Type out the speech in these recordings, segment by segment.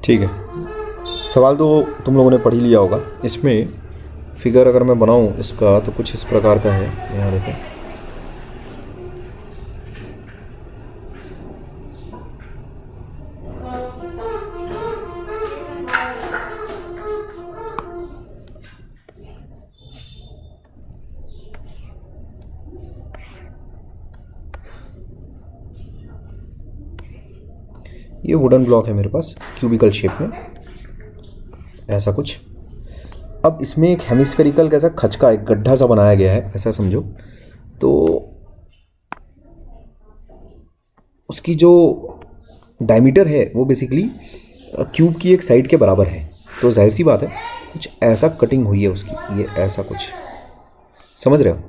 ठीक है, सवाल तो तुम लोगों ने पढ़ ही लिया होगा। इसमें फिगर अगर मैं बनाऊं इसका तो कुछ इस प्रकार का है। यहाँ देखो, ये वुडन ब्लॉक है मेरे पास क्यूबिकल शेप में, ऐसा कुछ। अब इसमें एक हेमिस्फेरिकल कैसा खच का एक गड्ढा सा बनाया गया है, ऐसा समझो। तो उसकी जो डायमीटर है वो बेसिकली क्यूब की एक साइड के बराबर है। तो जाहिर सी बात है कुछ ऐसा कटिंग हुई है उसकी, ये ऐसा कुछ, समझ रहे हो।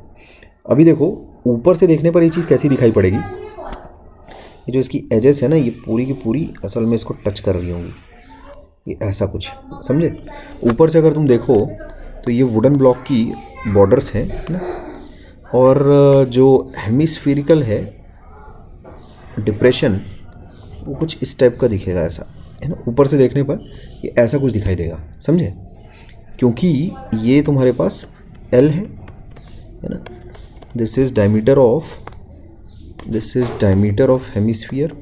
अभी देखो ऊपर से देखने पर ये चीज़ कैसी दिखाई पड़ेगी। ये जो इसकी एजेस है ना, ये पूरी की पूरी असल में इसको टच कर रही होंगी, ये ऐसा कुछ, समझे। ऊपर से अगर तुम देखो तो ये वुडन ब्लॉक की बॉर्डर्स हैं ना, और जो हेमिस्फेरिकल है डिप्रेशन वो कुछ इस टाइप का दिखेगा, ऐसा है ना। ऊपर से देखने पर ये ऐसा कुछ दिखाई देगा, समझे, क्योंकि ये तुम्हारे पास एल है ना। This is diameter of hemisphere,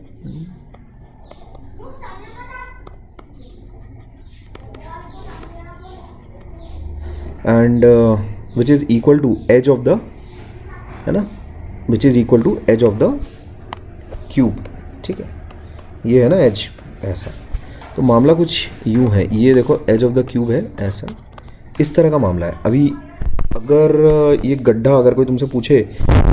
and which is equal to edge of the, है ना, which is equal to edge of the cube. ठीक है, ये है ना एज, ऐसा। तो मामला कुछ यूँ है, ये देखो एज ऑफ द क्यूब है, ऐसा, इस तरह का मामला है। अभी अगर ये गड्ढा, अगर कोई तुमसे पूछे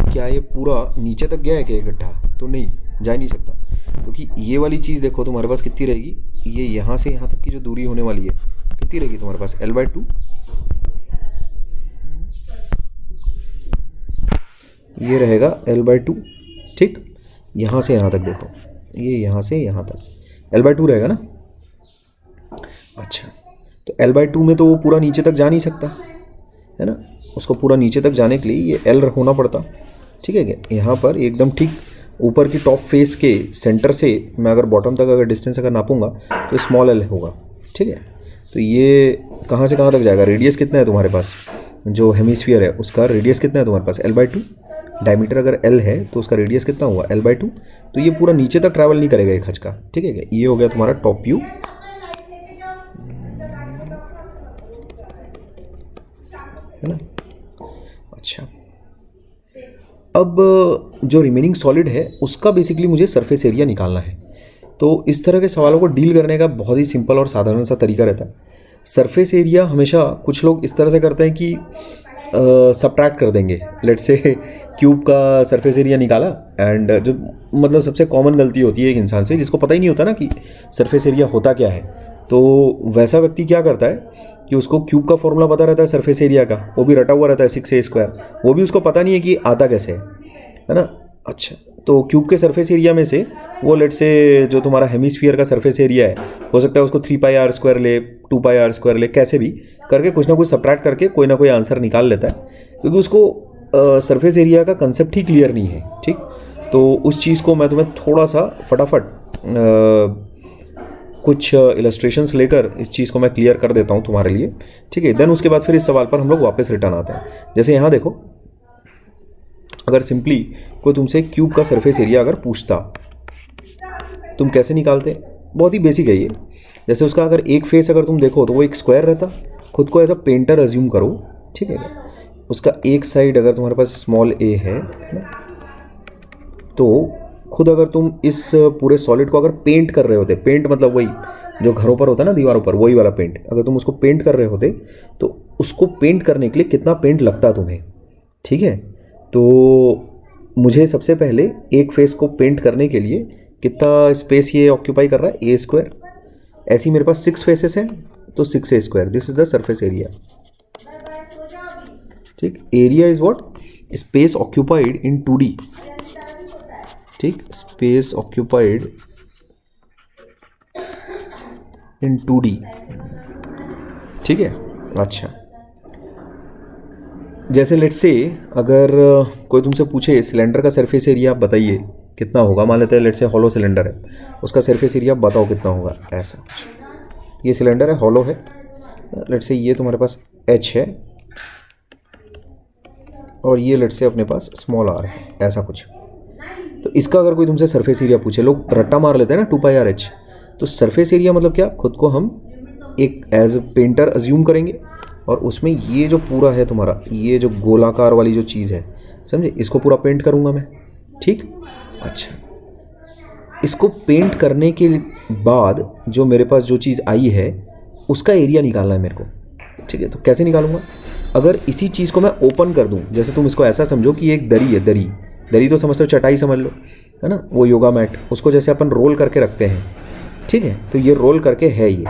क्या ये पूरा नीचे तक गया है क्या ये गड्ढा, तो नहीं, जा ही नहीं सकता, क्योंकि ये वाली चीज़ देखो तुम्हारे पास कितनी रहेगी, ये यहाँ से यहाँ तक की जो दूरी होने वाली है कितनी रहेगी तुम्हारे पास, L/2। ये रहेगा L/2, ठीक। यहाँ से यहाँ तक देखो, ये यहाँ से यहाँ तक L/2 रहेगा ना। अच्छा, तो L/2 में तो वो पूरा नीचे तक जा नहीं सकता, है ना। उसको पूरा नीचे तक जाने के लिए ये L होना पड़ता, ठीक है क्या। यहाँ पर एकदम ठीक ऊपर की टॉप फेस के सेंटर से मैं अगर बॉटम तक अगर डिस्टेंस अगर नापूंगा तो स्मॉल l होगा, ठीक है। तो ये कहाँ से कहाँ तक जाएगा, रेडियस कितना है तुम्हारे पास, जो हेमिस्फीयर है उसका रेडियस कितना है तुम्हारे पास, L/2। डायमीटर अगर L है तो उसका रेडियस कितना हुआ, L/2। तो ये पूरा नीचे तक ट्रैवल नहीं करेगा ये खच का, ठीक है क्या। ये हो गया तुम्हारा टॉप व्यू, है ना। अच्छा, अब जो रिमेनिंग सॉलिड है उसका बेसिकली मुझे सरफेस एरिया निकालना है। तो इस तरह के सवालों को डील करने का बहुत ही सिंपल और साधारण सा तरीका रहता है। सरफेस एरिया हमेशा कुछ लोग इस तरह से करते हैं कि सबट्रैक्ट कर देंगे। लेट्स से क्यूब का सरफेस एरिया निकाला, एंड जो मतलब सबसे कॉमन गलती होती है एक इंसान से जिसको पता ही नहीं होता ना कि सरफेस एरिया होता क्या है। तो वैसा व्यक्ति क्या करता है कि उसको क्यूब का फॉर्मूला पता रहता है सरफेस एरिया का, वो भी रटा हुआ रहता है 6a², वो भी उसको पता नहीं है कि आता कैसे है ना। अच्छा, तो क्यूब के सरफेस एरिया में से वो लेट से जो तुम्हारा हेमिस्फीयर का सरफेस एरिया है, हो सकता है उसको 3πr² ले, 2πr² ले, कैसे भी करके कुछ ना कुछ सबट्रैक्ट करके कोई ना कोई आंसर निकाल लेता है, क्योंकि उसको सरफेस एरिया का कंसेप्ट ही क्लियर नहीं है, ठीक। तो उस चीज़ को मैं तुम्हें थोड़ा सा फटाफट कुछ इलस्ट्रेशंस लेकर इस चीज़ को मैं क्लियर कर देता हूँ तुम्हारे लिए, ठीक है। देन उसके बाद फिर इस सवाल पर हम लोग वापस रिटर्न आते हैं। जैसे यहाँ देखो, अगर सिंपली कोई तुमसे क्यूब का सरफेस एरिया अगर पूछता, तुम कैसे निकालते, बहुत ही बेसिक है ये। जैसे उसका अगर एक फेस अगर तुम देखो तो वो एक स्क्वायर रहता, खुद को एज अ पेंटर अज्यूम करो, ठीक है। उसका एक साइड अगर तुम्हारे पास स्मॉल a है ना, तो खुद अगर तुम इस पूरे सॉलिड को अगर पेंट कर रहे होते, पेंट मतलब वही जो घरों पर होता है ना दीवारों पर, वही वाला पेंट, अगर तुम उसको पेंट कर रहे होते तो उसको पेंट करने के लिए कितना पेंट लगता तुम्हें, ठीक है। तो मुझे सबसे पहले एक फेस को पेंट करने के लिए कितना स्पेस ये ऑक्यूपाई कर रहा है, a²। ऐसी मेरे पास 6 फेसेस हैं तो 6a², this is the surface area, ठीक। Area is what, space occupied in 2D, ठीक, स्पेस ऑक्यूपाइड इन 2D, ठीक है। अच्छा, जैसे लेट्स से अगर कोई तुमसे पूछे सिलेंडर का सरफेस एरिया आप बताइए कितना होगा, मान लेते हैं लेट से हॉलो सिलेंडर है, उसका सरफेस एरिया बताओ कितना होगा, ऐसा। ये सिलेंडर है, हॉलो है, लेट से ये तुम्हारे पास एच है और ये लेट से अपने पास स्मॉल आर है, ऐसा कुछ। तो इसका अगर कोई तुमसे सरफेस एरिया पूछे, लोग रट्टा मार लेते हैं ना 2πr/h, तो सरफेस एरिया मतलब क्या, खुद को हम एक एज पेंटर अज्यूम करेंगे और उसमें ये जो पूरा है तुम्हारा, ये जो गोलाकार वाली जो चीज़ है, समझे, इसको पूरा पेंट करूँगा मैं, ठीक। अच्छा, इसको पेंट करने के बाद जो मेरे पास जो चीज़ आई है उसका एरिया निकालना है मेरे को, ठीक है। तो कैसे निकालूंगा, अगर इसी चीज़ को मैं ओपन कर दूं, जैसे तुम इसको ऐसा समझो कि एक दरी है, दरी, दरी तो समझते हो, चटाई समझ लो, है ना, वो योगा मैट, उसको जैसे अपन रोल करके रखते हैं, ठीक है। तो ये रोल करके है, ये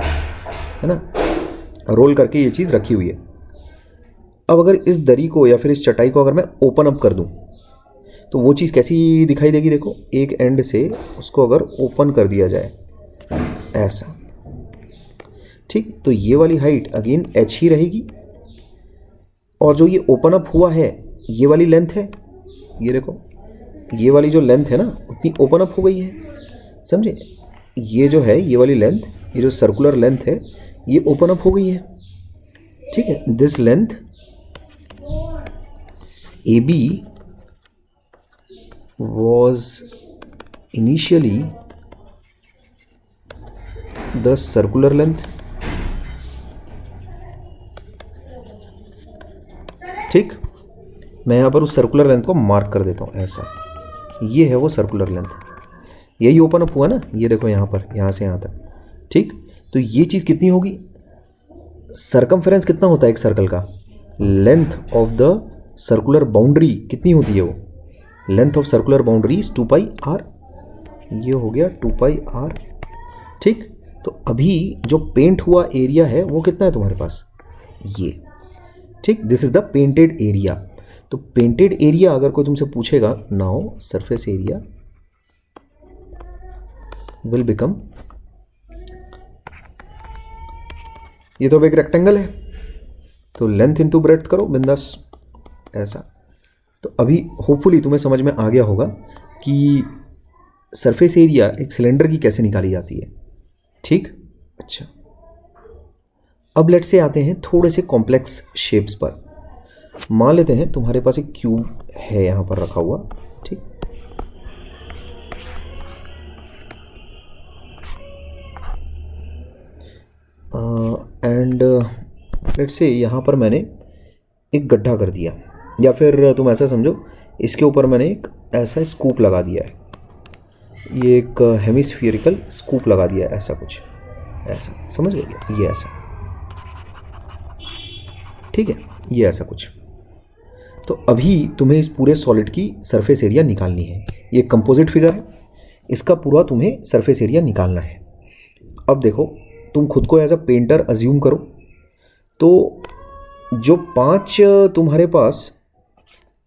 है ना, रोल करके ये चीज़ रखी हुई है। अब अगर इस दरी को या फिर इस चटाई को अगर मैं ओपन अप कर दूं तो वो चीज़ कैसी दिखाई देगी, देखो, एक एंड से उसको अगर ओपन कर दिया जाए ऐसा, ठीक। तो ये वाली हाइट अगेन h ही रहेगी और जो ये ओपन अप हुआ है ये वाली लेंथ है, ये देखो, ये वाली जो लेंथ है ना उतनी ओपन अप हो गई है, समझे। ये जो है ये वाली लेंथ, ये जो सर्कुलर लेंथ है ये ओपन अप हो गई है, ठीक है। This length AB was initially the circular length, ठीक। मैं यहाँ पर उस सर्कुलर लेंथ को मार्क कर देता हूँ ऐसा, ये है वो सर्कुलर लेंथ, यही ओपन अप हुआ ना, ये देखो यहाँ पर, यहाँ से यहाँ तक, ठीक। तो ये चीज़ कितनी होगी, सरकमफेरेंस कितना होता है एक सर्कल का, length of the circular boundary कितनी होती है, वो length of circular boundary is 2πr, ये हो गया 2πr, ठीक। तो अभी जो पेंट हुआ एरिया है वो कितना है तुम्हारे पास, ये, ठीक। This is the painted area. तो पेंटेड एरिया अगर कोई तुमसे पूछेगा, now surface area will become, ये तो अब एक रेक्टेंगल है तो लेंथ इनटू ब्रेड्थ करो बिंदास, ऐसा। तो अभी होपफुली तुम्हें समझ में आ गया होगा कि सरफेस एरिया एक सिलेंडर की कैसे निकाली जाती है, ठीक। अच्छा, अब लेट से आते हैं थोड़े से कॉम्प्लेक्स शेप्स पर। मान लेते हैं तुम्हारे पास एक क्यूब है यहाँ पर रखा हुआ, ठीक। एंड लेट से यहाँ पर मैंने एक गड्ढा कर दिया, या फिर तुम ऐसा समझो इसके ऊपर मैंने एक ऐसा स्कूप लगा दिया है, ये एक हेमिस्फियरिकल स्कूप लगा दिया है, ऐसा कुछ, ऐसा समझ गए, ये ऐसा, ठीक है, ये ऐसा कुछ। तो अभी तुम्हें इस पूरे सॉलिड की सरफेस एरिया निकालनी है, ये कंपोजिट फिगर है, इसका पूरा तुम्हें सरफेस एरिया निकालना है। अब देखो, तुम खुद को एज अ पेंटर अज्यूम करो, तो जो 5 तुम्हारे पास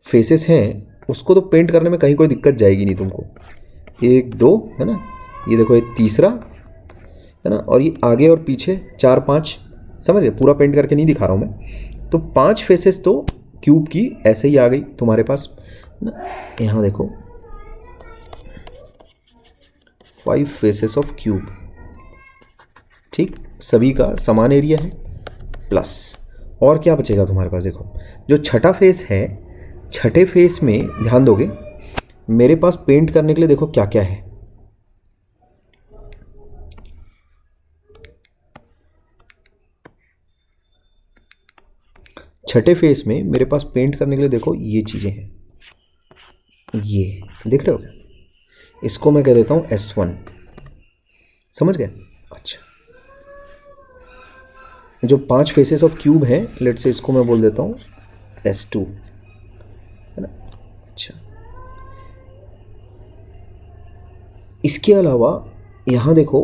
फेसेस हैं उसको तो पेंट करने में कहीं कोई दिक्कत जाएगी नहीं तुमको, 1 2 है ना, ये देखो, ये तीसरा है ना, और ये आगे और पीछे 4 5, समझ गए, पूरा पेंट करके नहीं दिखा रहा हूँ मैं। तो 5 फेसेस तो क्यूब की ऐसे ही आ गई तुम्हारे पास, है ना। यहाँ देखो 5 फेसेस ऑफ क्यूब, ठीक, सभी का समान एरिया है, प्लस और क्या बचेगा तुम्हारे पास, देखो जो छठा फेस है, छठे फेस में ध्यान दोगे मेरे पास पेंट करने के लिए देखो क्या क्या है, छठे फेस में मेरे पास पेंट करने के लिए देखो ये चीज़ें हैं, ये देख रहे हो, इसको मैं कह देता हूँ S1, समझ गए। अच्छा, जो 5 फेसेस ऑफ क्यूब है, लेट से इसको मैं बोल देता हूँ S2, है ना। अच्छा, इसके अलावा यहाँ देखो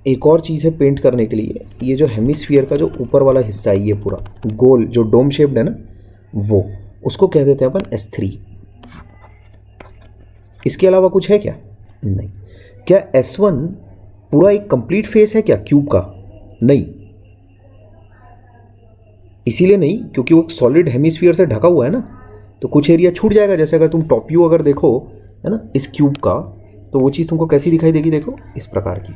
एक और चीज़ है पेंट करने के लिए, ये जो हेमिस्फीयर का जो ऊपर वाला हिस्सा है, ये पूरा गोल जो डोम शेप्ड है ना, वो, उसको कह देते हैं अपन S3। इसके अलावा कुछ है क्या, नहीं। क्या S1 पूरा एक कंप्लीट फेस है क्या क्यूब का, नहीं, इसीलिए नहीं क्योंकि वो सॉलिड हेमिस्फीयर से ढका हुआ है ना, तो कुछ एरिया छूट जाएगा। जैसे अगर तुम टॉप व्यू अगर देखो है ना, इस क्यूब का, तो वो चीज़ तुमको कैसी दिखाई देगी, देखो इस प्रकार की।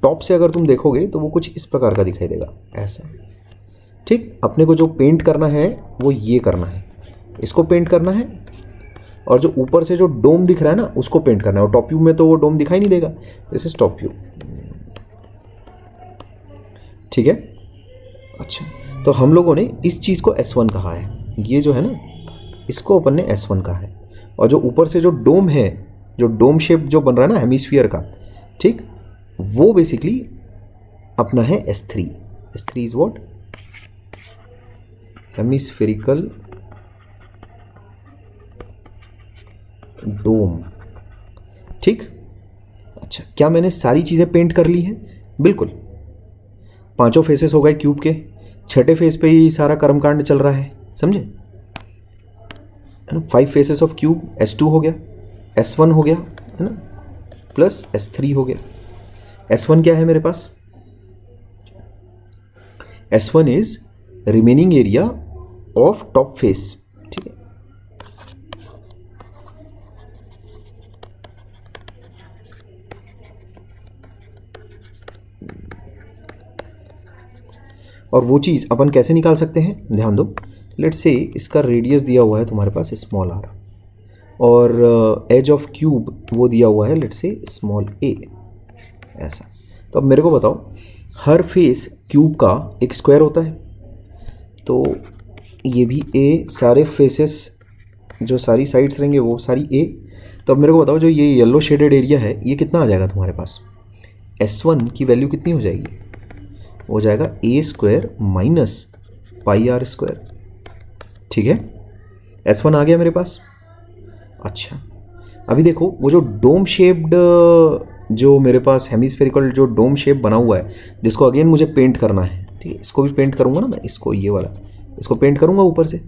टॉप से अगर तुम देखोगे तो वो कुछ इस प्रकार का दिखाई देगा, ऐसा। ठीक, अपने को जो पेंट करना है वो ये करना है, इसको पेंट करना है, और जो ऊपर से जो डोम दिख रहा है ना उसको पेंट करना है। और टॉप व्यू में तो वो डोम दिखाई नहीं देगा, दिस इज टॉप व्यू। ठीक है, अच्छा, तो हम लोगों ने इस चीज़ को S1 कहा है, ये जो है ना इसको अपन ने S1 कहा है। और जो ऊपर से जो डोम है, जो डोम शेप जो बन रहा है ना हेमिस्फीयर का, ठीक, वो बेसिकली अपना है S3। S3 is what, hemispherical dome. ठीक, अच्छा, क्या मैंने सारी चीज़ें पेंट कर ली हैं? बिल्कुल, पांचों फेसेस हो गए क्यूब के, छठे फेस पे ही सारा कर्मकांड चल रहा है, समझे? 5 फेसेस ऑफ क्यूब, S2 हो गया, S1 हो गया, है ना, प्लस S3 हो गया। S1 क्या है मेरे पास? S1 is remaining area of top face. ठीक है, और वो चीज़ अपन कैसे निकाल सकते हैं, ध्यान दो। लेट्स से इसका रेडियस दिया हुआ है तुम्हारे पास स्मॉल r, और एज ऑफ क्यूब वो दिया हुआ है लेट्स से स्मॉल a, ऐसा। तो अब मेरे को बताओ, हर फेस क्यूब का एक स्क्वायर होता है, तो ये भी a, सारे फेसेस जो सारी साइड्स रहेंगे वो सारी a। तो अब मेरे को बताओ, जो ये येलो शेडेड एरिया है ये कितना आ जाएगा तुम्हारे पास? S1 की वैल्यू कितनी हो जाएगी? हो जाएगा a² minus pi r square. ठीक है, S1 आ गया मेरे पास। अच्छा, अभी देखो वो जो डोम शेप्ड, जो मेरे पास हेमिस्फेरिकल जो डोम शेप बना हुआ है, जिसको अगेन मुझे पेंट करना है, ठीक है, इसको भी पेंट करूँगा ना मैं, इसको, ये वाला, इसको पेंट करूँगा ऊपर से।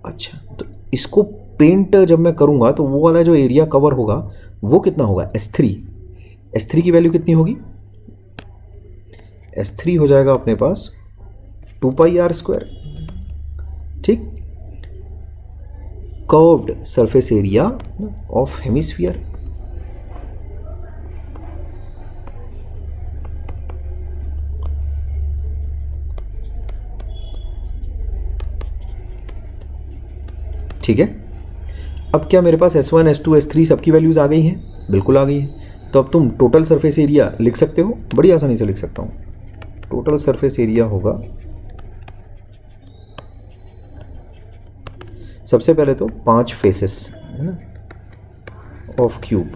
अच्छा, तो इसको पेंट जब मैं करूँगा तो वो वाला जो एरिया कवर होगा वो कितना होगा? S3। S3 की वैल्यू कितनी होगी? S3 हो जाएगा अपने पास 2 पाई r स्क्वायर। ठीक, curved surface area of hemisphere. ठीक है, अब क्या मेरे पास S1, S2, S3 सबकी वैल्यूज आ गई हैं? बिल्कुल आ गई है। तो अब तुम टोटल सरफेस एरिया लिख सकते हो, बड़ी आसानी से लिख सकता हूँ। टोटल सरफेस एरिया होगा, सबसे पहले तो 5 फेसेस है ना ऑफ क्यूब,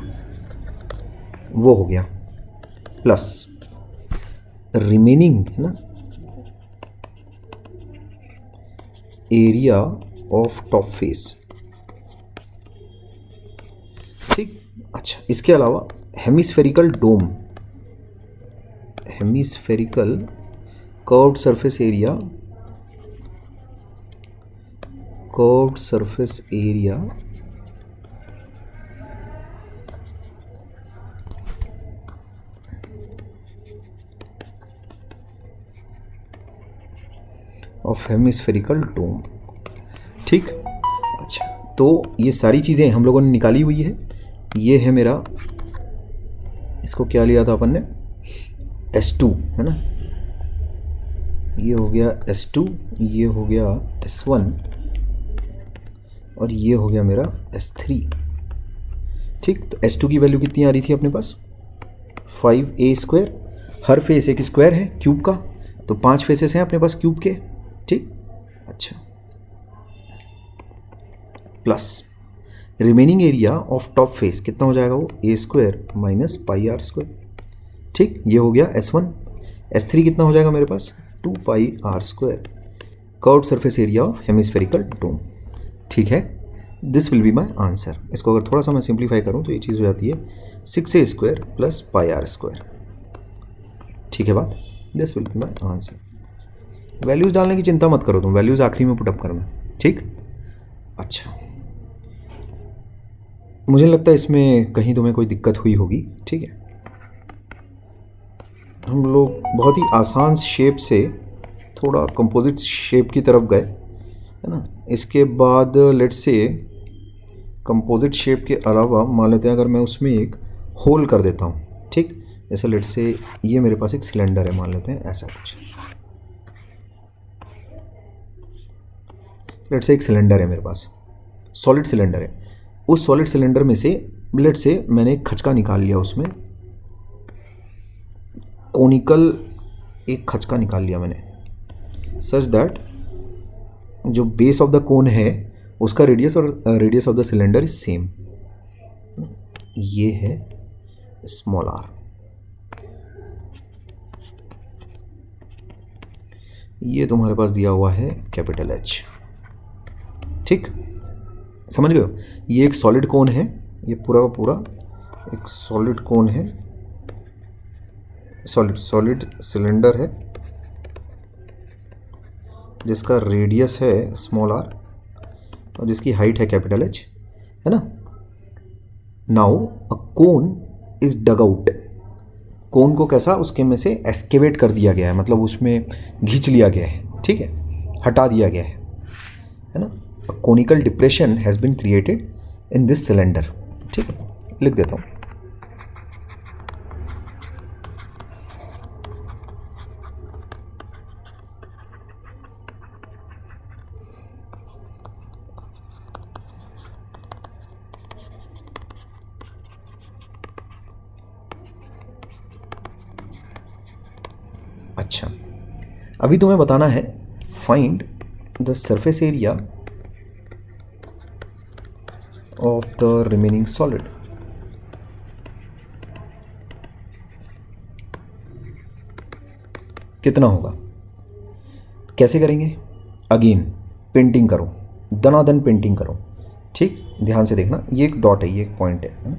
वो हो गया, प्लस रिमेनिंग है ना एरिया ऑफ टॉप फेस। ठीक, अच्छा, इसके अलावा hemispherical dome, hemispherical curved surface area, curved surface area of hemispherical dome. ठीक, अच्छा, तो ये सारी चीज़ें हम लोगों ने निकाली हुई है। ये है मेरा, इसको क्या लिया था अपन ने? S2 है ना, ये हो गया S2, ये हो गया S1, और ये हो गया मेरा S3। ठीक, तो S2 की वैल्यू कितनी आ रही थी अपने पास? 5a²। हर फेस एक स्क्वायर है क्यूब का, तो 5 फेसेस हैं अपने पास क्यूब के। ठीक, अच्छा, plus remaining area of top face कितना हो जाएगा? वो a² minus pi r square. ठीक, ये हो गया S1। S3 कितना हो जाएगा मेरे पास? 2 pi r square, curved surface area of hemispherical dome. ठीक है, this will be my answer. इसको अगर थोड़ा सा मैं सिंप्लीफाई करूँ तो ये चीज़ हो जाती है 6a² plus pi r square. ठीक है बात, this will be my answer. Values डालने की चिंता मत करो तुम, वैल्यूज़ आखिरी में पुटअप करना। ठीक, अच्छा, मुझे लगता है इसमें कहीं तुम्हें कोई दिक्कत हुई होगी। ठीक है, हम लोग बहुत ही आसान शेप से थोड़ा कंपोजिट शेप की तरफ गए, है ना। इसके बाद लेट्स से कंपोजिट शेप के अलावा मान लेते हैं अगर मैं उसमें एक होल कर देता हूँ, ठीक, जैसे लेट से ये मेरे पास एक सिलेंडर है, मान लेते हैं ऐसा कुछ, लेट से एक सिलेंडर है मेरे पास, सॉलिड सिलेंडर है। उस सॉलिड सिलेंडर में से लेट से मैंने एक खचका निकाल लिया, उसमें कोनिकल एक खचका निकाल लिया मैंने, सच दैट जो बेस ऑफ द कोन है उसका रेडियस और radius of the cylinder is same. ये है स्मॉल आर, ये तुम्हारे पास दिया हुआ है कैपिटल एच, ठीक, समझ गए हो। ये एक सॉलिड कोन है, ये पूरा का पूरा एक सॉलिड कोन है, सॉलिड सिलेंडर है जिसका रेडियस है स्मॉल आर और जिसकी हाइट है कैपिटल एच, है ना। Now a cone is dug out, cone को कैसा उसके में से एस्केवेट कर दिया गया है, मतलब उसमें घींच लिया गया है, ठीक है, हटा दिया गया है ना। A conical depression has been created in this cylinder, ठीक है, लिख देता हूँ। अच्छा, अभी तुम्हें बताना है find the surface area of the remaining solid. कितना होगा, कैसे करेंगे, अगेन पेंटिंग करो, दनादन पेंटिंग करो, ठीक, ध्यान से देखना, ये एक डॉट है, ये एक पॉइंट है ना।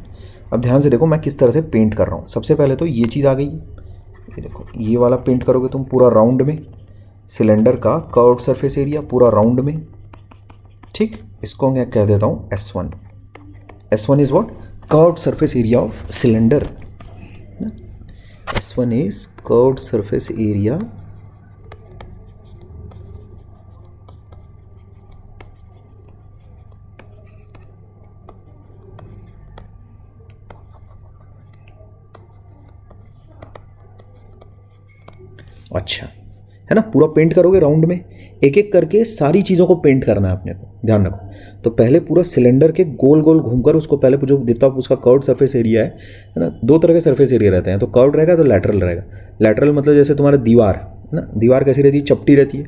अब ध्यान से देखो मैं किस तरह से पेंट कर रहा हूँ। सबसे पहले तो ये चीज़ आ गई, ये देखो, ये वाला पेंट करोगे तुम पूरा राउंड में, सिलेंडर का कर्व्ड सरफेस एरिया पूरा राउंड में, ठीक, इसको मैं कह देता हूँ S1। S1 is what, curved surface area of cylinder, S1 is curved surface area अच्छा, है ना। पूरा पेंट करोगे राउंड में, एक एक करके सारी चीज़ों को पेंट करना है अपने को, ध्यान रखो। तो पहले पूरा सिलेंडर के गोल गोल घूमकर उसको पहले जो जितना उसका कर्व्ड सरफेस एरिया है ना, दो तरह के सरफेस एरिया रहते हैं, तो कर्व्ड रहेगा तो लैटरल रहेगा। लैटरल मतलब जैसे तुम्हारा दीवार है ना, दीवार कैसी रहती है, चपटी रहती है,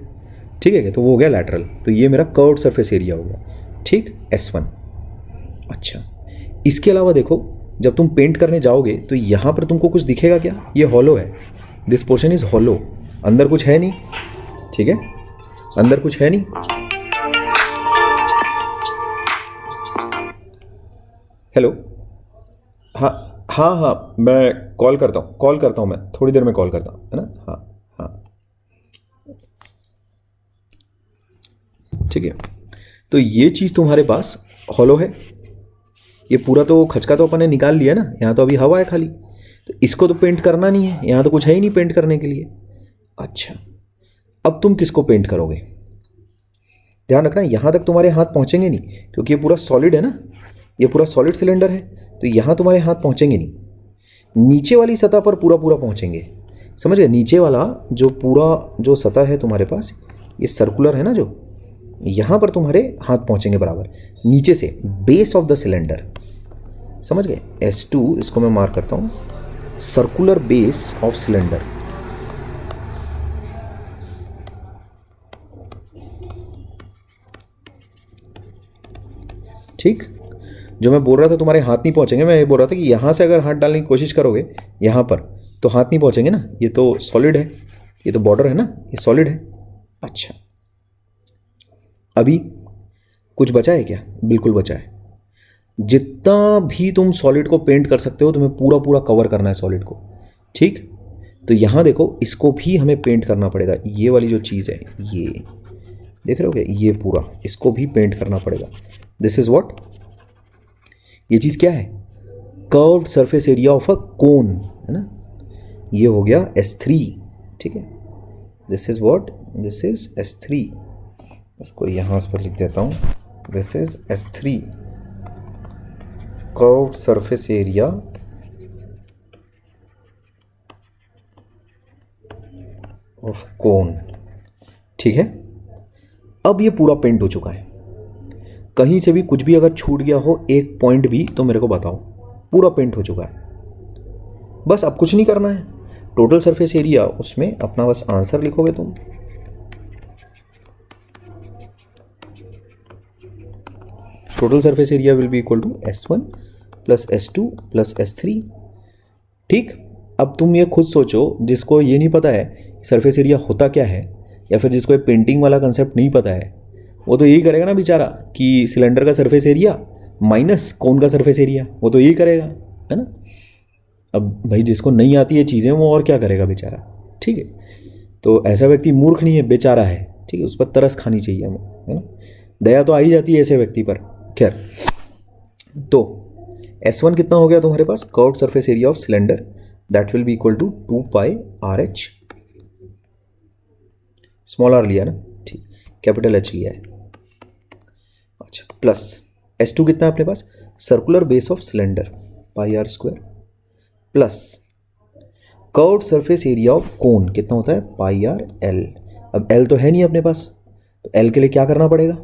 ठीक है, तो वो हो गया लैटरल, तो ये मेरा कर्व्ड सरफेस एरिया हो गया, ठीक, S1। अच्छा, इसके अलावा देखो जब तुम पेंट करने जाओगे तो यहाँ पर तुमको कुछ दिखेगा क्या, ये हॉलो है, दिस पोर्शन इज हॉलो, अंदर कुछ है नहीं, ठीक है, अंदर कुछ है नहीं। हेलो, हाँ हाँ हाँ, मैं कॉल करता हूँ मैं थोड़ी देर में कॉल करता हूँ, है ना, हाँ हाँ, ठीक है। तो ये चीज़ तुम्हारे पास हॉलो है, ये पूरा तो खचका तो अपन ने निकाल लिया ना, यहाँ तो अभी हवा है खाली, तो इसको तो पेंट करना नहीं है, यहाँ तो कुछ है ही नहीं पेंट करने के लिए। अच्छा, अब तुम किसको पेंट करोगे, ध्यान रखना यहाँ तक तुम्हारे हाथ पहुँचेंगे नहीं, क्योंकि ये पूरा सॉलिड है ना, ये पूरा सॉलिड सिलेंडर है, तो यहाँ तुम्हारे हाथ पहुँचेंगे नहीं, नीचे वाली सतह पर पूरा पूरा पहुँचेंगे, समझ गए। नीचे वाला जो पूरा जो सतह है तुम्हारे पास, ये सर्कुलर है ना, जो यहाँ पर तुम्हारे हाथ पहुँचेंगे बराबर, नीचे से बेस ऑफ द सिलेंडर, समझ गए। S2 इसको मैं मार्क करता हूँ, सर्कुलर बेस ऑफ सिलेंडर, ठीक। जो मैं बोल रहा था तुम्हारे हाथ नहीं पहुंचेंगे, मैं ये बोल रहा था कि यहाँ से अगर हाथ डालने की कोशिश करोगे यहाँ पर तो हाथ नहीं पहुंचेंगे ना, ये तो सॉलिड है, ये तो बॉर्डर है ना, ये सॉलिड है। अच्छा, अभी कुछ बचा है क्या, बिल्कुल बचा है। जितना भी तुम सॉलिड को पेंट कर सकते हो तुम्हें पूरा पूरा कवर करना है सॉलिड को, ठीक। तो यहाँ देखो इसको भी हमें पेंट करना पड़ेगा, ये वाली जो चीज़ है ये देख रहे हो क्या, ये पूरा इसको भी पेंट करना पड़ेगा। दिस इज व्हाट, ये चीज़ क्या है, curved surface area of a cone, है ना, ये हो गया S3, ठीक है। This is what, this is S3, इसको यहाँ पर लिख देता हूँ, this is S3, curved surface area of cone. ठीक है, अब ये पूरा पेंट हो चुका है। कहीं से भी कुछ भी अगर छूट गया हो एक पॉइंट भी तो मेरे को बताओ। पूरा पेंट हो चुका है, बस अब कुछ नहीं करना है। टोटल सरफेस एरिया, उसमें अपना बस आंसर लिखोगे तुम। Total surface area will be equal to S1 plus S2 plus S3। ठीक, अब तुम ये खुद सोचो, जिसको ये नहीं पता है सरफेस एरिया होता क्या है, या फिर जिसको ये पेंटिंग वाला कंसेप्ट नहीं पता है, वो तो यही करेगा ना बेचारा कि सिलेंडर का सरफेस एरिया माइनस कोन का सरफेस एरिया, वो तो यही करेगा, है ना। अब भाई जिसको नहीं आती है चीज़ें वो और क्या करेगा बेचारा। ठीक है, तो ऐसा व्यक्ति मूर्ख नहीं है, बेचारा है। ठीक है, उस पर तरस खानी चाहिए हमें, है ना। दया तो आ ही जाती है ऐसे व्यक्ति पर। खैर, तो S1 कितना हो गया तुम्हारे पास, curved surface area of cylinder, that will be equal to 2πRH। Small R लिया ना, ठीक, कैपिटल H लिया है। अच्छा, प्लस S2 कितना है अपने पास, circular base of cylinder πr² plus curved surface area of cone कितना होता है πrl। अब L तो है नहीं अपने पास, तो L के लिए क्या करना पड़ेगा,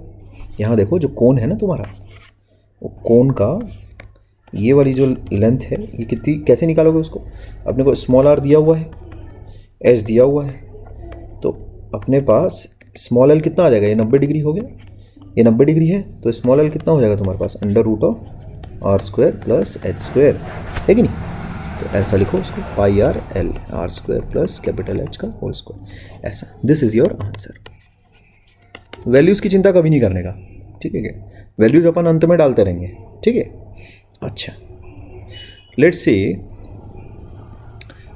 यहाँ देखो जो कोन है ना तुम्हारा, वो कोन का ये वाली जो लेंथ है ये कितनी, कैसे निकालोगे उसको। अपने को स्मॉल r दिया हुआ है, h दिया हुआ है, तो अपने पास स्मॉल l कितना आ जाएगा, ये 90 डिग्री हो गया, ये 90 डिग्री है, तो स्मॉल l कितना हो जाएगा तुम्हारे पास, √r² प्लस h², है कि नहीं। तो ऐसा लिखो उसको, πrl r² plus capital H का होल स्क्वायर, ऐसा। This is your answer. Values की चिंता कभी नहीं करने का, ठीक है क्या, वैल्यूज़ अपन अंत में डालते रहेंगे, ठीक है। अच्छा, लेट्स से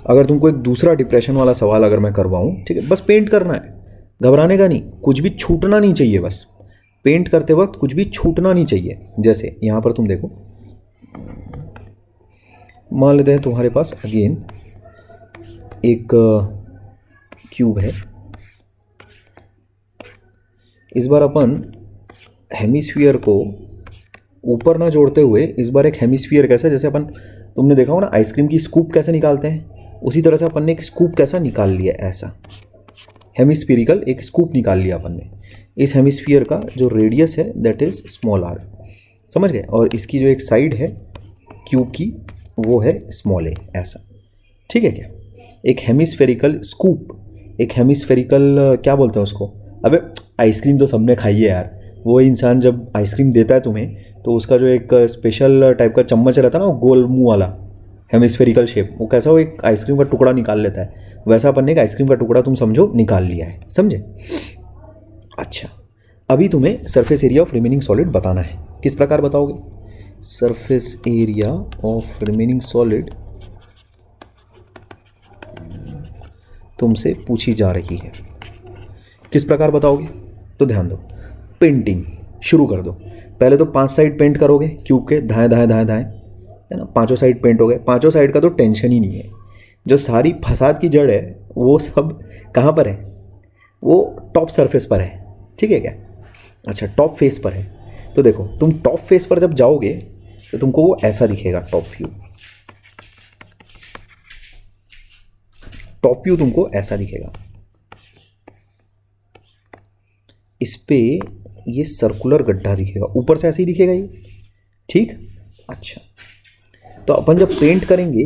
अगर तुमको एक दूसरा डिप्रेशन वाला सवाल अगर मैं करवाऊँ, ठीक है, बस पेंट करना है, घबराने का नहीं, कुछ भी छूटना नहीं चाहिए, बस पेंट करते वक्त कुछ भी छूटना नहीं चाहिए। जैसे यहाँ पर तुम देखो, मान लेते हैं तुम्हारे पास अगेन एक क्यूब है, इस बार अपन हेमिस्फीयर को ऊपर ना जोड़ते हुए इस बार एक हेमिस्फीयर कैसा, जैसे अपन तुमने देखा हो ना आइसक्रीम की स्कूप कैसे निकालते हैं, उसी तरह से अपन ने एक स्कूप कैसा निकाल लिया, ऐसा हेमिस्फीरिकल एक स्कूप निकाल लिया अपन ने। इस हेमिस्फीयर का जो रेडियस है दैट इज स्मॉल r, समझ गए, और इसकी जो एक साइड है क्यूब की वो है स्मॉल a, ऐसा, ठीक है क्या। एक हेमिस्फेरिकल स्कूप, एक हेमिस्फेरिकल क्या बोलते हैं उसको, अबे आइसक्रीम तो सबने खाई है यार, वो इंसान जब आइसक्रीम देता है तुम्हें तो उसका जो एक स्पेशल टाइप का चम्मच रहता है ना, वो गोल मुंह वाला हेमिस्फेरिकल शेप, वो कैसा, वो एक आइसक्रीम का टुकड़ा निकाल लेता है, वैसा अपन ने एक आइसक्रीम का टुकड़ा तुम समझो निकाल लिया है, समझे। अच्छा, अभी तुम्हें surface area of remaining solid बताना है, किस प्रकार बताओगे, surface area of remaining solid तुमसे पूछी जा रही है, किस प्रकार बताओगे। तो ध्यान दो, पेंटिंग शुरू कर दो। पहले तो 5 साइड पेंट करोगे क्यूब के, दाएं दाएं दाएं दाएं, है ना, 5 साइड पेंट हो गए। 5 साइड का तो टेंशन ही नहीं है, जो सारी फसाद की जड़ है वो सब कहाँ पर है, वो टॉप सरफेस पर है, ठीक है क्या। अच्छा, टॉप फेस पर है, तो देखो तुम टॉप फेस पर जब जाओगे तो तुमको वो ऐसा दिखेगा, टॉप व्यू, टॉप व्यू तुमको ऐसा दिखेगा। इस पे ये सर्कुलर गड्ढा दिखेगा, ऊपर से ऐसे ही दिखेगा ये, ठीक। अच्छा, तो अपन जब पेंट करेंगे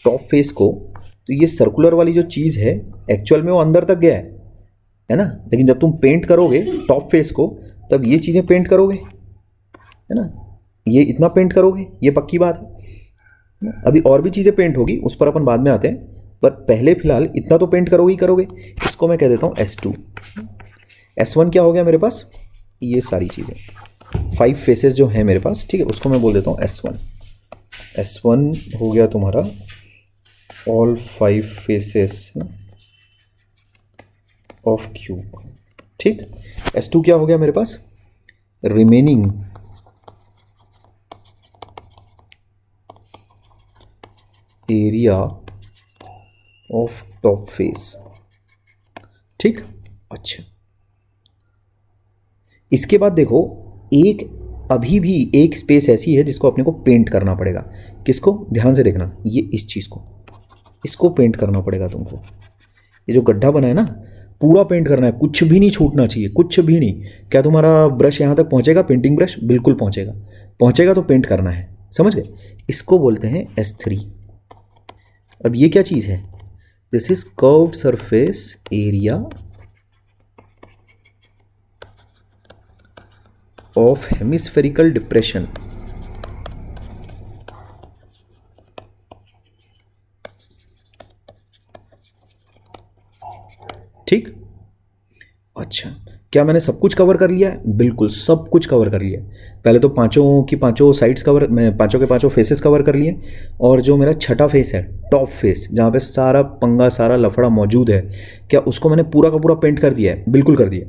टॉप फेस को तो ये सर्कुलर वाली जो चीज़ है एक्चुअल में वो अंदर तक गया है ना, लेकिन जब तुम पेंट करोगे टॉप फेस को तब ये चीज़ें पेंट करोगे, है ना, ये इतना पेंट करोगे, ये पक्की बात है। अभी और भी चीज़ें पेंट होगी, उस पर अपन बाद में आते हैं, पर पहले फिलहाल इतना तो पेंट करोगे ही करोगे। इसको मैं कह देता हूँ S2। S1 क्या हो गया मेरे पास, ये सारी चीज़ें 5 फेसेस जो हैं मेरे पास, ठीक है, उसको मैं बोल देता हूँ S1। S1 हो गया तुम्हारा ऑल 5 फेसेस ऑफ क्यूब, ठीक। S2 क्या हो गया मेरे पास, remaining area of top face, ठीक। अच्छा, इसके बाद देखो एक अभी भी एक स्पेस ऐसी है जिसको अपने को पेंट करना पड़ेगा। किसको? ध्यान से देखना, ये इस चीज़ को, इसको पेंट करना पड़ेगा तुमको। ये जो गड्ढा बना है ना, पूरा पेंट करना है, कुछ भी नहीं छूटना चाहिए, कुछ भी नहीं। क्या तुम्हारा ब्रश यहाँ तक पहुँचेगा? पेंटिंग ब्रश बिल्कुल पहुँचेगा, पहुँचेगा तो पेंट करना है, समझ गए? इसको बोलते हैं S3। अब ये क्या चीज़ है? This is curved surface area of hemispherical depression. ठीक, अच्छा, क्या मैंने सब कुछ कवर कर लिया है? बिल्कुल सब कुछ कवर कर लिया है। पहले तो पांचों की पांचों साइड्स कवर, मैं पांचों के पांचों फेसेस कवर कर लिए, और जो मेरा छठा फेस है, टॉप फेस, जहाँ पे सारा पंगा सारा लफड़ा मौजूद है, क्या उसको मैंने पूरा का पूरा पेंट कर दिया है? बिल्कुल कर दिया।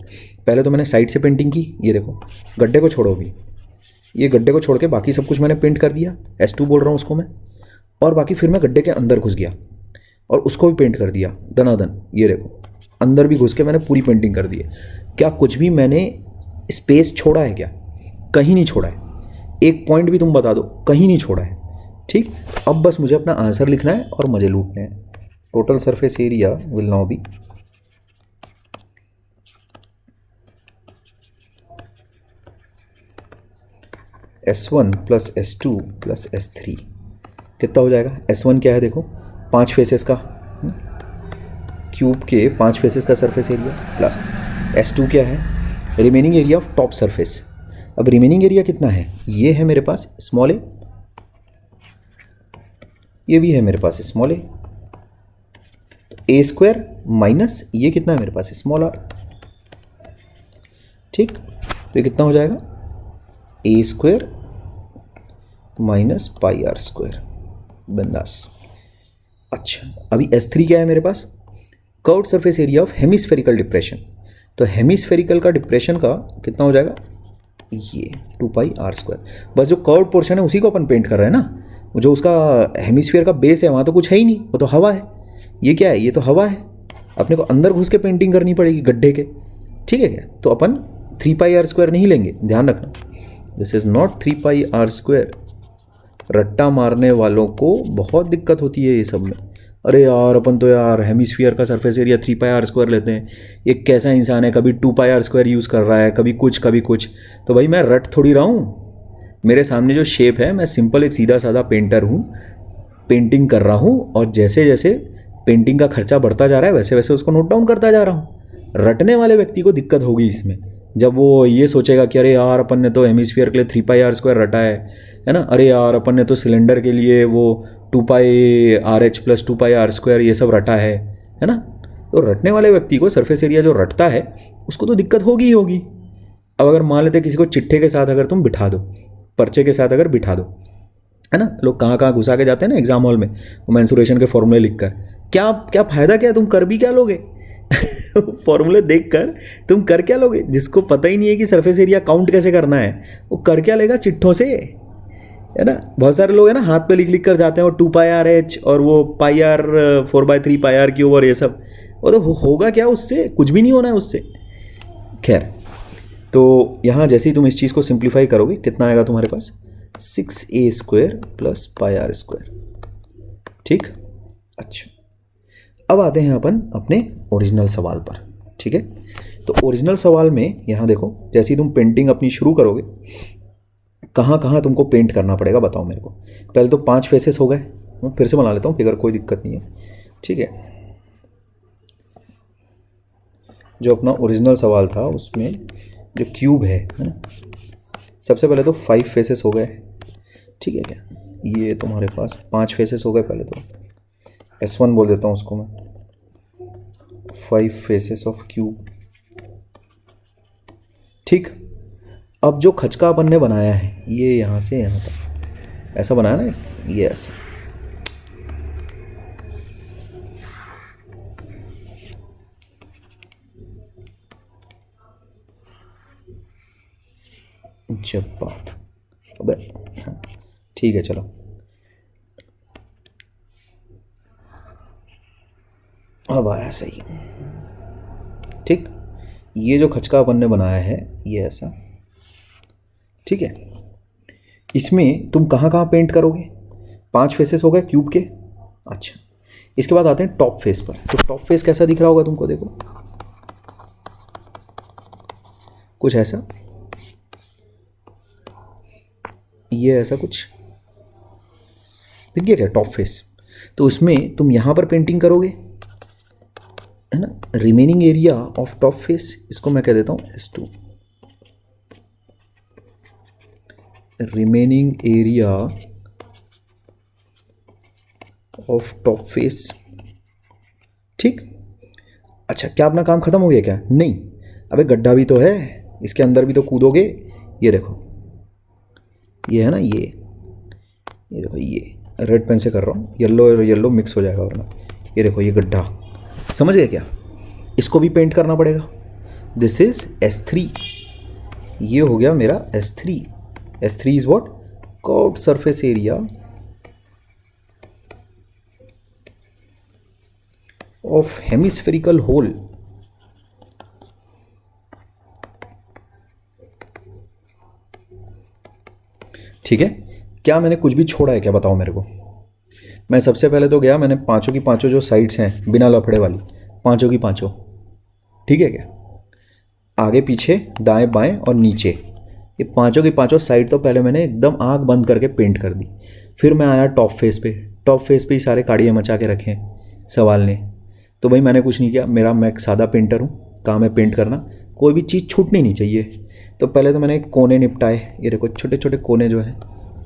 पहले तो मैंने साइड से पेंटिंग की, ये देखो, गड्ढे को छोड़ो अभी, ये गड्ढे को छोड़ के बाकी सब कुछ मैंने पेंट कर दिया, S2 बोल रहा हूँ उसको मैं। और बाकी फिर मैं गड्ढे के अंदर घुस गया और उसको भी पेंट कर दिया दनादन। ये देखो, अंदर भी घुस के मैंने पूरी पेंटिंग कर दी है। क्या कुछ भी मैंने स्पेस छोड़ा है क्या? कहीं नहीं छोड़ा है। एक पॉइंट भी तुम बता दो, कहीं नहीं छोड़ा है। ठीक, अब बस मुझे अपना आंसर लिखना है और मजे लूटने हैं। Total surface area will now be S1 plus S2 plus S3। कितना हो जाएगा? S1 क्या है देखो, 5 फेसेस का, क्यूब के 5 फेसेस का सरफेस एरिया, प्लस S2 क्या है? Remaining area of top surface. अब रिमेनिंग एरिया कितना है? ये है मेरे पास स्मॉल ए, ये भी है मेरे पास स्मॉल ए, ए स्क्वायर माइनस ये कितना है मेरे पास? Small are. ठीक, तो ये कितना हो जाएगा? A square minus pi r square, बिंदास। अच्छा, अभी S3 क्या है मेरे पास? Curved surface area of hemispherical depression. तो हेमिस्फेरिकल का डिप्रेशन का कितना हो जाएगा? ये 2 पाई आर स्क्वायर। बस जो कर्व्ड पोर्शन है उसी को अपन पेंट कर रहे हैं ना। जो उसका हेमिस्फीयर का बेस है वहाँ तो कुछ है ही नहीं, वो तो हवा है। ये क्या है? ये तो हवा है। अपने को अंदर घुस के पेंटिंग करनी पड़ेगी गड्ढे के, ठीक है क्या? तो अपन 3 पाई आर स्क्वायर नहीं लेंगे, ध्यान रखना। This is not 3 pi r square. रट्टा मारने वालों को बहुत दिक्कत होती है ये सब में। अरे यार, अपन तो यार हेमिस्फीयर का surface area 3 pi r square लेते हैं। ये कैसा इंसान है, कभी 2 पाई आर स्क्वायर यूज़ कर रहा है, कभी कुछ कभी कुछ। तो भाई मैं रट थोड़ी रहा हूँ। मेरे सामने जो शेप है, मैं सिंपल एक सीधा साधा पेंटर हूँ, पेंटिंग कर रहा हूँ, और जैसे जैसे पेंटिंग का खर्चा बढ़ता जा रहा है वैसे वैसे उसको नोट डाउन करता जा रहा हूँ। रटने वाले व्यक्ति को दिक्कत होगी इसमें, जब वो ये सोचेगा कि अरे यार अपन ने तो हेमिस्फीयर के लिए 3 पाई आर स्क्वायर रटा है ना, अरे यार अपन ने तो सिलेंडर के लिए वो 2 pi r h plus 2 pi r square ये सब रटा है ना। तो रटने वाले व्यक्ति को सरफेस एरिया जो रटता है उसको तो दिक्कत होगी ही होगी। अब अगर मान लेते किसी को चिट्ठे के साथ अगर तुम बिठा दो, पर्चे के साथ अगर बिठा दो, है ना, लोग कहाँ कहाँ घुसा के जाते हैं ना एग्जाम हॉल में, वो मेंसुरेशन के फॉर्मूले लिखकर, क्या क्या फ़ायदा क्या? तुम कर भी क्या लोगे? फॉर्मूले देखकर तुम कर क्या लोगे? जिसको पता ही नहीं है कि सरफेस एरिया काउंट कैसे करना है, वो कर क्या लेगा चिट्ठों से, है ना। बहुत सारे लोग है ना हाथ पे लिख लिख कर जाते हैं, और 2 पाई आर एच और वो पाई आर 4/3 पाई आर क्यूब और ये सब, वो तो होगा क्या उससे? कुछ भी नहीं होना है उससे। खैर, तो यहाँ जैसे ही तुम इस चीज़ को सिंप्लीफाई करोगे, कितना आएगा तुम्हारे पास? 6a square plus pi r square. ठीक, अच्छा, अब आते हैं अपन अपने ओरिजिनल सवाल पर। ठीक है, तो ओरिजिनल सवाल में यहाँ देखो, जैसे ही तुम पेंटिंग अपनी शुरू करोगे, कहाँ कहाँ तुमको पेंट करना पड़ेगा बताओ मेरे को। पहले तो 5 फेसेस हो गए, मैं फिर से बना लेता हूँ फिगर, कोई दिक्कत नहीं है। ठीक है, जो अपना ओरिजिनल सवाल था उसमें जो क्यूब है ना, सबसे पहले तो 5 फेसेस हो गए, ठीक है क्या? ये तुम्हारे पास 5 फेसेस हो गए। पहले तो S1 बोल देता हूँ उसको मैं, 5 फेसेस ऑफ क्यूब। ठीक, अब जो खचका अपन ने बनाया है, ये यहाँ से यहाँ तक ऐसा बनाया ना, ये ऐसा, जब बात, अबे हाँ, ठीक है चलो, अब आया सही। ठीक, ये जो खचका अपन ने बनाया है ये ऐसा, ठीक है। इसमें तुम कहाँ कहाँ पेंट करोगे? 5 फेसेस हो गए क्यूब के। अच्छा, इसके बाद आते हैं टॉप फेस पर। तो टॉप फेस कैसा दिख रहा होगा तुमको? देखो कुछ ऐसा, ये ऐसा कुछ दिख गया क्या टॉप फेस? तो उसमें तुम यहाँ पर पेंटिंग करोगे, है ना। Remaining area of top face, इसको मैं कह देता हूँ S2। Remaining area of top face, ठीक। अच्छा, क्या अपना काम खत्म हो गया क्या? नहीं, अबे गड्ढा भी तो है, इसके अंदर भी तो कूदोगे। ये देखो, ये है ना, ये देखो, ये रेड पेन से कर रहा हूँ, येलो और येलो मिक्स हो जाएगा वरना। ये देखो, ये गड्ढा, समझ गए क्या? इसको भी पेंट करना पड़ेगा। दिस इज S3, ये हो गया मेरा S3। S3 is what? Curved surface area of hemispherical hole. ठीक है, क्या मैंने कुछ भी छोड़ा है क्या? बताओ मेरे को। मैं सबसे पहले तो गया, मैंने पांचों की पांचों जो साइड्स हैं बिना लफड़े वाली, पांचों की पांचों, ठीक है क्या? आगे पीछे दाएं बाएं और नीचे, ये पांचों की पांचों साइड तो पहले मैंने एकदम आंख बंद करके पेंट कर दी। फिर मैं आया टॉप फेस पे। टॉप फेस पे ही सारे काड़ियाँ मचा के रखे हैं सवाल ने। तो भाई मैंने कुछ नहीं किया, मैं एक सादा पेंटर हूँ, काम है पेंट करना, कोई भी चीज़ छूटनी नहीं चाहिए। तो पहले तो मैंने कोने निपटाए, ये देखो छोटे छोटे कोने जो हैं,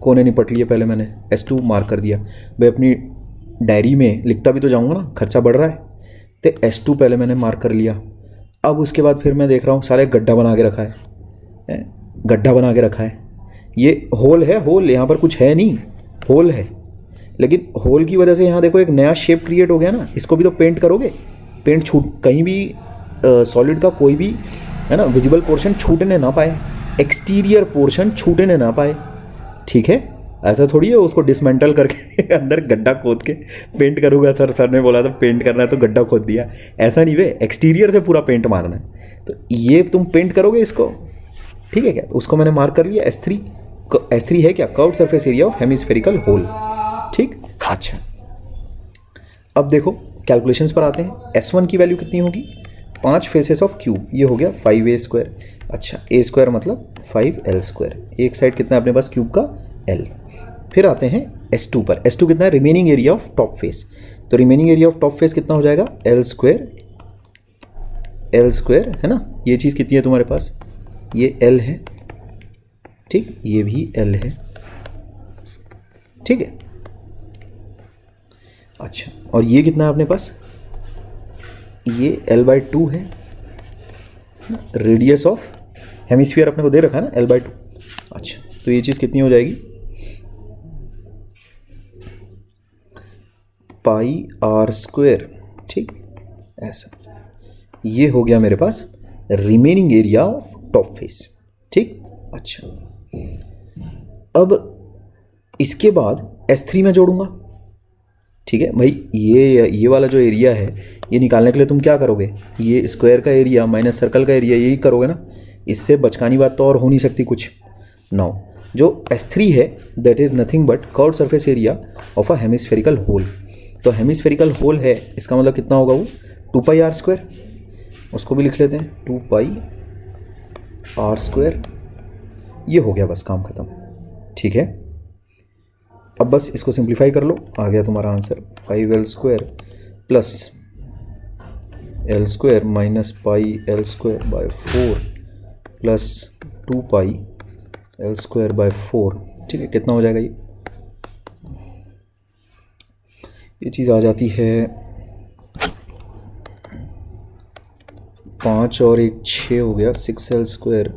कोने निपट लिए। पहले मैंने S2 मार्क कर दिया। भाई अपनी डायरी में लिखता भी तो जाऊँगा ना, खर्चा बढ़ रहा है, तो S2 पहले मैंने मार्क कर लिया। अब उसके बाद फिर मैं देख रहा हूँ सारे गड्ढा बना के रखा है, गड्ढा बना के रखा है। ये होल है, होल, यहाँ पर कुछ है नहीं, होल है। लेकिन होल की वजह से यहाँ देखो एक नया शेप क्रिएट हो गया ना, इसको भी तो पेंट करोगे। पेंट छूट, कहीं भी सॉलिड का कोई भी, है ना, विजिबल पोर्शन छूटने ना पाए, एक्सटीरियर पोर्शन छूटने ना पाए, ठीक है। ऐसा थोड़ी है उसको डिसमेंटल करके अंदर गड्ढा खोद के पेंट करूँगा। सर ने बोला था पेंट करना है तो गड्ढा खोद दिया, ऐसा नहीं वे, एक्सटीरियर से पूरा पेंट मारना है। तो ये तुम पेंट करोगे इसको, ठीक है क्या? तो उसको मैंने मार्क कर लिया S3। S3 है क्या? Curved surface area of hemispherical hole, ठीक। अच्छा, अब देखो कैलकुलेशंस पर आते हैं। S1 की वैल्यू कितनी होगी? 5 फेसेस ऑफ क्यूब, ये हो गया 5A²। अच्छा, A² मतलब 5L²। एक साइड कितना है अपने पास क्यूब का? L। फिर आते हैं S2 पर। S2 कितना है? Remaining area of top face. तो remaining area of top face कितना हो जाएगा? L², है ना। ये चीज़ कितनी है तुम्हारे पास? ये L है, ठीक, ये भी L है, ठीक है। अच्छा, और ये कितना है अपने पास? ये L/2 है। रेडियस ऑफ हेमिस्फीयर अपने को दे रखा है ना, L/2। अच्छा, तो ये चीज़ कितनी हो जाएगी? πr², ठीक, ऐसा। ये हो गया मेरे पास remaining area of top face, ठीक। अच्छा, अब इसके बाद S3 में जोड़ूंगा, ठीक है भाई। ये वाला जो एरिया है, ये निकालने के लिए तुम क्या करोगे? ये स्क्वायर का एरिया माइनस सर्कल का एरिया, यही करोगे ना। इससे बचकानी बात तो और हो नहीं सकती कुछ। नाउ जो S3 है that is nothing but curved surface area of a hemispherical hole. तो हेमिस्फेरिकल होल है, इसका मतलब कितना होगा वो? 2πr²। उसको भी लिख लेते हैं, 2πr²। ये हो गया, बस काम खत्म, ठीक है। अब बस इसको सिंप्लीफाई कर लो, आ गया तुम्हारा answer 5L² plus L² minus πL²/4 plus 2πL²/4, ठीक है। कितना हो जाएगा ये चीज़ आ जाती है 5 और 1 6 हो गया, 6L²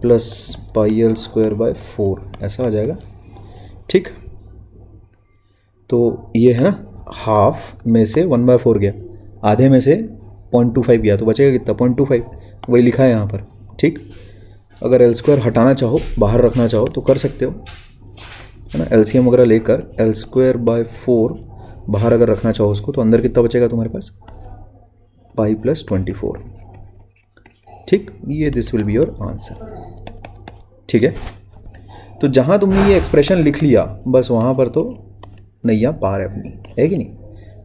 प्लस πL²/4, ऐसा आ जाएगा, ठीक। तो ये है ना, हाफ में से 1/4 गया, आधे में से 0.25 गया, तो बचेगा कितना? 0.25, वही लिखा है यहाँ पर, ठीक। अगर L² हटाना चाहो, बाहर रखना चाहो तो कर सकते हो, है ना। LCM वगैरह लेकर L²/4 बाहर अगर रखना चाहो उसको, तो अंदर कितना बचेगा तुम्हारे पास? π + 24, ठीक। ये this will be your answer, ठीक है। तो जहाँ तुमने ये एक्सप्रेशन लिख लिया बस वहाँ पर तो नैया पार है अपनी, है कि नहीं,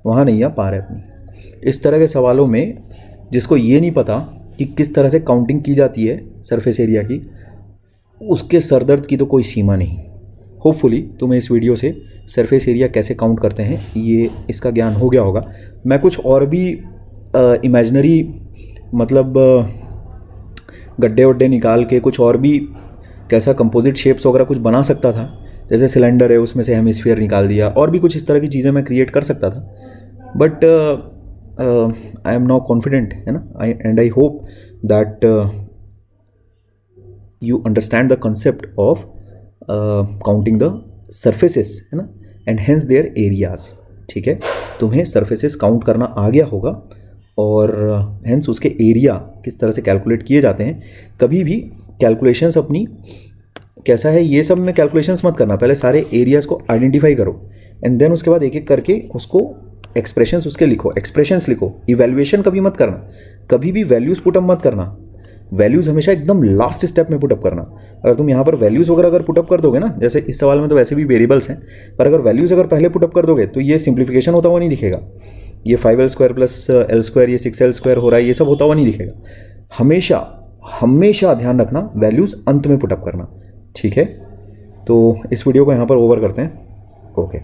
वहाँ नैया पार है अपनी। इस तरह के सवालों में जिसको ये नहीं पता कि किस तरह से काउंटिंग की जाती है सरफेस एरिया की, उसके सरदर्द की तो कोई सीमा नहीं। होपफुली तुम्हें इस वीडियो से सरफेस एरिया कैसे काउंट करते हैं ये इसका ज्ञान हो गया होगा। मैं कुछ और भी इमेजिनरी मतलब गड्ढे वड्ढे निकाल के कुछ और भी कैसा कंपोजिट शेप्स वगैरह कुछ बना सकता था, जैसे सिलेंडर है उसमें से हेमिस्फीयर निकाल दिया, और भी कुछ इस तरह की चीज़ें मैं क्रिएट कर सकता था, but I am now confident, है ना, and I hope that you understand the concept of counting the surfaces, है ना, एंड हेंस देयर एरियाज। ठीक है, तुम्हें सरफेसेस काउंट करना आ गया होगा और हेंस उसके एरिया किस तरह से कैलकुलेट किए जाते हैं। कभी भी कैलकुलेशंस अपनी कैसा है ये सब में कैलकुलेशंस मत करना, पहले सारे एरियाज़ को आइडेंटिफाई करो एंड देन उसके बाद एक एक करके उसको एक्सप्रेशंस उसके लिखो, एक्सप्रेशंस लिखो। इवैल्यूएशन कभी मत करना, कभी भी वैल्यूज़ पुटअप मत करना, वैल्यूज़ हमेशा एकदम लास्ट स्टेप में पुटअप करना। अगर तुम यहाँ पर वैल्यूज़ वगैरह अगर पुटअप कर दोगे ना, जैसे इस सवाल में तो वैसे भी वेरिएबल्स हैं, पर अगर वैल्यूज़ अगर पहले पुटअप कर दोगे तो ये सिंप्लीफिकेशन होता हुआ नहीं दिखेगा, ये 5l² प्लस l² ये 6l² हो रहा है, ये सब होता हुआ नहीं दिखेगा। हमेशा हमेशा ध्यान रखना वैल्यूज़ अंत में पुटअप करना। ठीक है, तो इस वीडियो को यहाँ पर ओवर करते हैं। ओके।